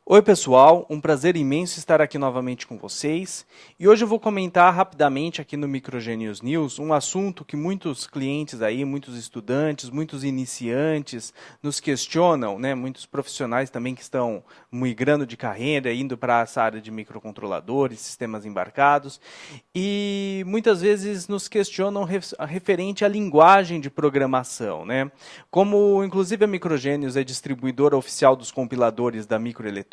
Oi pessoal, um prazer imenso estar aqui novamente com vocês e hoje eu vou comentar rapidamente aqui no Microgenius News um assunto que muitos clientes aí, muitos estudantes, muitos iniciantes nos questionam, né? Muitos profissionais também que estão migrando de carreira, indo para essa área de microcontroladores, sistemas embarcados e muitas vezes nos questionam referente à linguagem de programação, né? Como inclusive a Microgenius é distribuidora oficial dos compiladores da microeletrônica,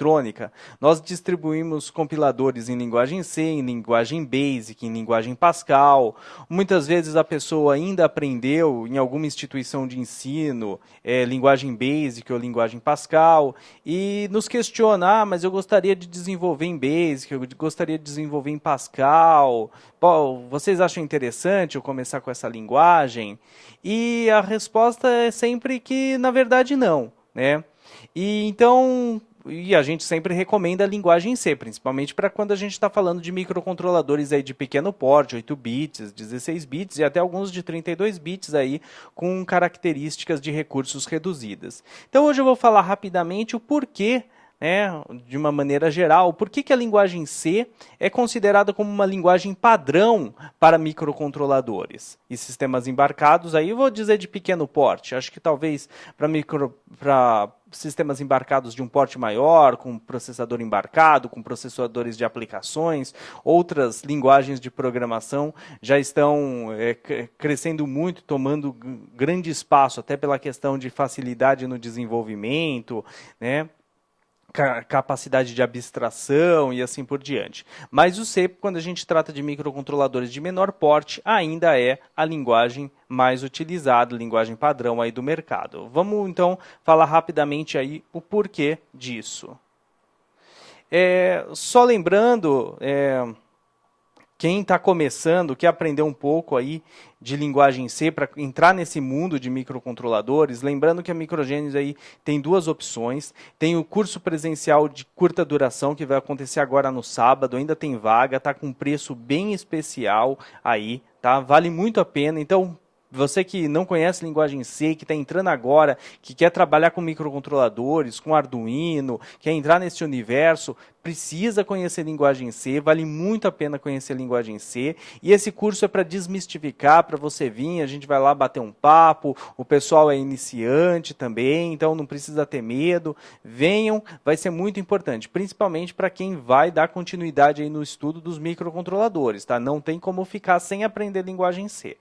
nós distribuímos compiladores em linguagem C, em linguagem Basic, em linguagem Pascal. Muitas vezes a pessoa ainda aprendeu em alguma instituição de ensino linguagem Basic ou linguagem Pascal e nos questiona, mas eu gostaria de desenvolver em Basic, eu gostaria de desenvolver em Pascal. Pô, vocês acham interessante eu começar com essa linguagem? E a resposta é sempre que, na verdade, não, né? E a gente sempre recomenda a linguagem C, principalmente para quando a gente está falando de microcontroladores aí de pequeno porte, 8 bits, 16 bits e até alguns de 32 bits aí com características de recursos reduzidas. Então hoje eu vou falar rapidamente o porquê, de uma maneira geral, por que a linguagem C é considerada como uma linguagem padrão para microcontroladores e sistemas embarcados, aí eu vou dizer de pequeno porte, acho que talvez para sistemas embarcados de um porte maior, com processador embarcado, com processadores de aplicações, outras linguagens de programação já estão crescendo muito, tomando grande espaço, até pela questão de facilidade no desenvolvimento, né? Capacidade de abstração e assim por diante. Mas o C, quando a gente trata de microcontroladores de menor porte, ainda é a linguagem mais utilizada, linguagem padrão aí do mercado. Vamos então falar rapidamente aí o porquê disso. Só lembrando, quem está começando, quer aprender um pouco aí de linguagem C para entrar nesse mundo de microcontroladores, lembrando que a Microgenius aí tem duas opções, tem o curso presencial de curta duração, que vai acontecer agora no sábado, ainda tem vaga, está com um preço bem especial aí, tá? Vale muito a pena, então você que não conhece linguagem C, que está entrando agora, que quer trabalhar com microcontroladores, com Arduino, quer entrar nesse universo, precisa conhecer linguagem C, vale muito a pena conhecer linguagem C. E esse curso é para desmistificar, para você vir, a gente vai lá bater um papo, o pessoal é iniciante também, então não precisa ter medo. Venham, vai ser muito importante, principalmente para quem vai dar continuidade aí no estudo dos microcontroladores, tá? Não tem como ficar sem aprender linguagem C.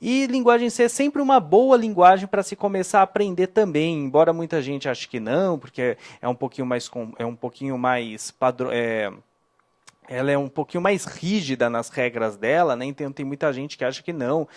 E linguagem C é sempre uma boa linguagem para se começar a aprender também, embora muita gente ache que não, porque é um pouquinho mais ela é um pouquinho mais rígida nas regras dela, né? Então tem muita gente que acha que não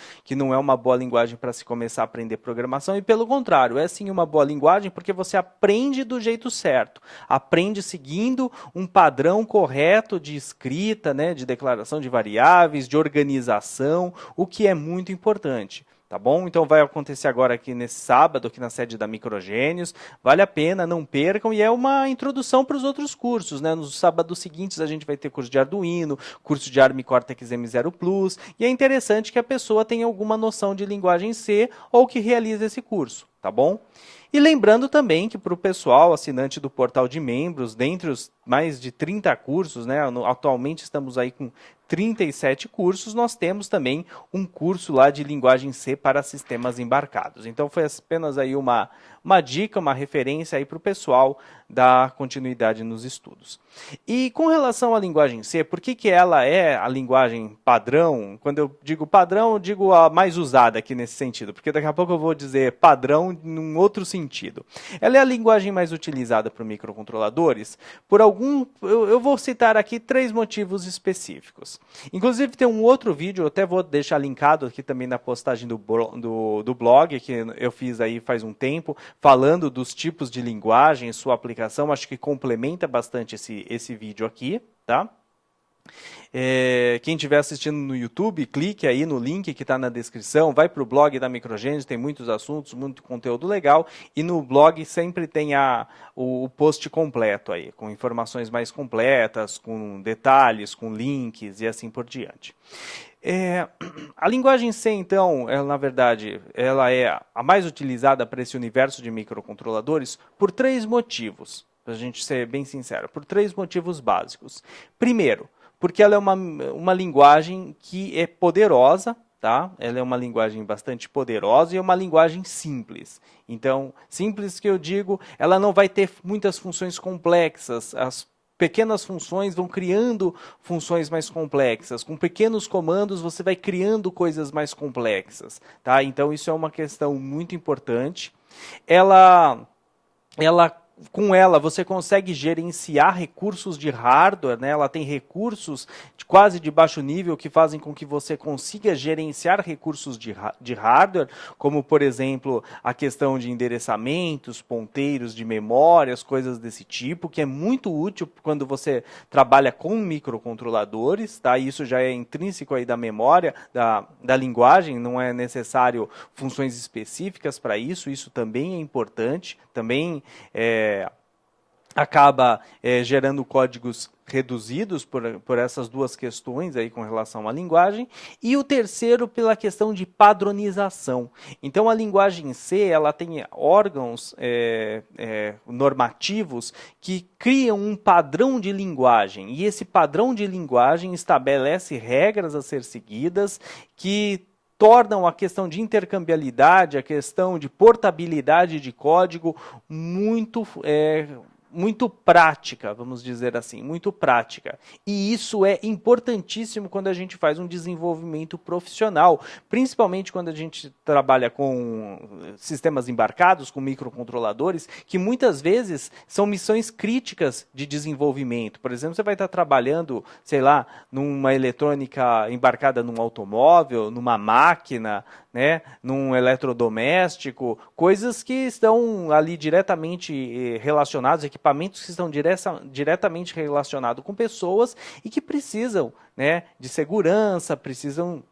é uma boa linguagem para se começar a aprender programação, e pelo contrário, é sim uma boa linguagem porque você aprende do jeito certo, aprende seguindo um padrão correto de escrita, né? De declaração de variáveis, de organização, o que é muito importante. Tá bom? Então vai acontecer agora aqui nesse sábado, aqui na sede da Microgenius. Vale a pena, não percam. E é uma introdução para os outros cursos, né? Nos sábados seguintes a gente vai ter curso de Arduino, curso de ARM Cortex M0 Plus. E é interessante que a pessoa tenha alguma noção de linguagem C ou que realize esse curso, tá bom? E lembrando também que para o pessoal assinante do portal de membros, dentre os mais de 30 cursos, né, atualmente estamos aí com 37 cursos, nós temos também um curso lá de linguagem C para sistemas embarcados. Então foi apenas aí uma dica, uma referência aí para o pessoal dar continuidade nos estudos. E com relação à linguagem C, por que ela é a linguagem padrão? Quando eu digo padrão, eu digo a mais usada aqui nesse sentido, porque daqui a pouco eu vou dizer padrão num outro sentido. Ela é a linguagem mais utilizada por microcontroladores por eu vou citar aqui 3 motivos específicos. Inclusive tem um outro vídeo, eu até vou deixar linkado aqui também na postagem do blog, que eu fiz aí faz um tempo, falando dos tipos de linguagem, sua aplicação, acho que complementa bastante esse vídeo aqui, tá? Quem estiver assistindo no YouTube, clique aí no link que está na descrição, vai para o blog da Microgenius, tem muitos assuntos, muito conteúdo legal, e no blog sempre tem o post completo aí, com informações mais completas, com detalhes, com links e assim por diante. A linguagem C, então, na verdade, ela é a mais utilizada para esse universo de microcontroladores por 3 motivos. para a gente ser bem sincero, por 3 motivos básicos. Primeiro, porque ela é uma linguagem que é poderosa, tá? Ela é uma linguagem bastante poderosa e é uma linguagem simples. Então, simples que eu digo, ela não vai ter muitas funções complexas. As pequenas funções vão criando funções mais complexas. Com pequenos comandos, você vai criando coisas mais complexas, tá? Então, isso é uma questão muito importante. Com ela, você consegue gerenciar recursos de hardware, né? Ela tem recursos quase de baixo nível que fazem com que você consiga gerenciar recursos de hardware, como, por exemplo, a questão de endereçamentos, ponteiros de memórias, coisas desse tipo, que é muito útil quando você trabalha com microcontroladores, tá? Isso já é intrínseco aí da memória, da linguagem, não é necessário funções específicas para isso, isso também é importante, também acaba gerando códigos reduzidos por essas duas questões aí com relação à linguagem, e o terceiro pela questão de padronização. Então a linguagem C ela tem órgãos normativos que criam um padrão de linguagem, e esse padrão de linguagem estabelece regras a ser seguidas que tornam a questão de intercambiabilidade, a questão de portabilidade de código muito prática, vamos dizer assim, muito prática. E isso é importantíssimo quando a gente faz um desenvolvimento profissional, principalmente quando a gente trabalha com sistemas embarcados, com microcontroladores, que muitas vezes são missões críticas de desenvolvimento. Por exemplo, você vai estar trabalhando, sei lá, numa eletrônica embarcada num automóvel, numa máquina, né, num eletrodoméstico, coisas que estão ali diretamente relacionadas, equipamentos que estão diretamente relacionados com pessoas e que precisam, né, de segurança, precisam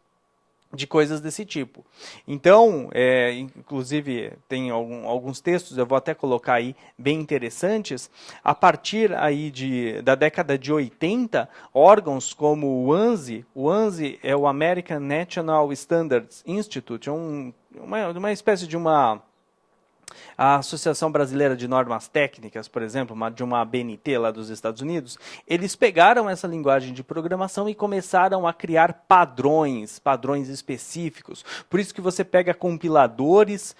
de coisas desse tipo. Então, inclusive, tem alguns textos, eu vou até colocar aí, bem interessantes. A partir aí da década de 80, órgãos como o ANSI é o American National Standards Institute, uma espécie de a Associação Brasileira de Normas Técnicas, por exemplo, de uma ABNT lá dos Estados Unidos, eles pegaram essa linguagem de programação e começaram a criar padrões específicos. Por isso que você pega compiladores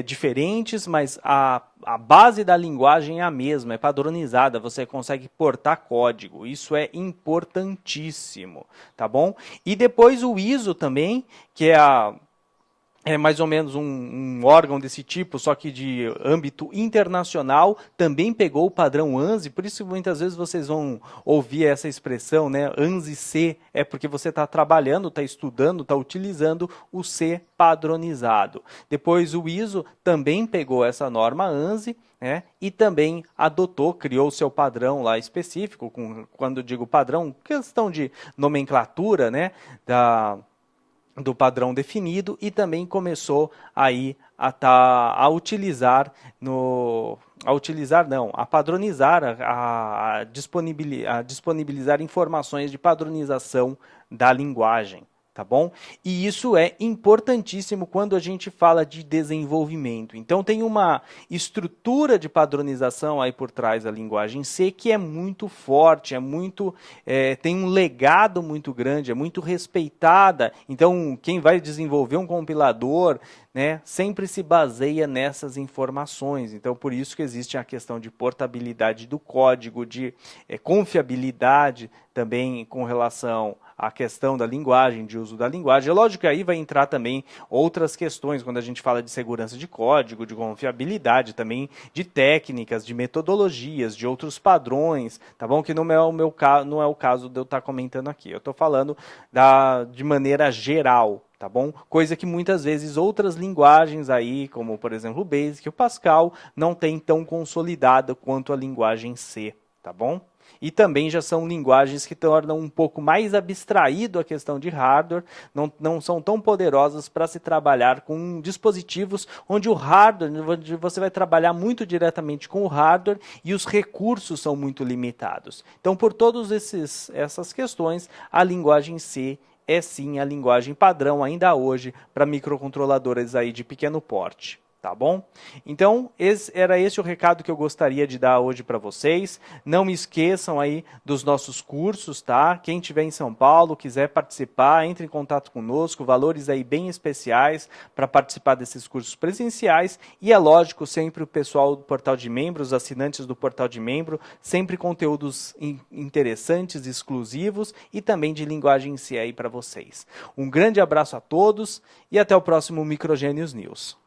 diferentes, mas a base da linguagem é a mesma, é padronizada, você consegue portar código. Isso é importantíssimo, tá bom? E depois o ISO também, que é mais ou menos um órgão desse tipo, só que de âmbito internacional, também pegou o padrão ANSI, por isso muitas vezes vocês vão ouvir essa expressão, né, ANSI-C, é porque você está trabalhando, está estudando, está utilizando o C padronizado. Depois o ISO também pegou essa norma ANSI, né, e também criou o seu padrão lá específico, quando eu digo padrão, questão de nomenclatura, né, do padrão definido, e também começou aí a padronizar, a disponibilizar informações de padronização da linguagem. Tá bom? E isso é importantíssimo quando a gente fala de desenvolvimento. Então tem uma estrutura de padronização aí por trás da linguagem C que é muito forte, tem um legado muito grande, é muito respeitada. Então quem vai desenvolver um compilador, né, sempre se baseia nessas informações. Então por isso que existe a questão de portabilidade do código, de confiabilidade também com relação à questão da linguagem, de uso da linguagem. É lógico que aí vai entrar também outras questões, quando a gente fala de segurança de código, de confiabilidade, também de técnicas, de metodologias, de outros padrões, tá bom? Que não é o caso de eu estar comentando aqui. Eu estou falando de maneira geral, tá bom? Coisa que muitas vezes outras linguagens aí, como por exemplo o Basic, o Pascal, não tem tão consolidada quanto a linguagem C, tá bom? E também já são linguagens que tornam um pouco mais abstraído a questão de hardware, não são tão poderosas para se trabalhar com dispositivos onde onde você vai trabalhar muito diretamente com o hardware e os recursos são muito limitados. Então, por todas essas questões, a linguagem C é sim a linguagem padrão ainda hoje para microcontroladores aí de pequeno porte. Tá bom? Então, era esse o recado que eu gostaria de dar hoje para vocês. Não me esqueçam aí dos nossos cursos, tá? Quem estiver em São Paulo, quiser participar, entre em contato conosco, valores aí bem especiais para participar desses cursos presenciais. E é lógico, sempre o pessoal do Portal de Membros, assinantes do Portal de Membro, sempre conteúdos interessantes, exclusivos e também de linguagem em si aí para vocês. Um grande abraço a todos e até o próximo Microgênios News.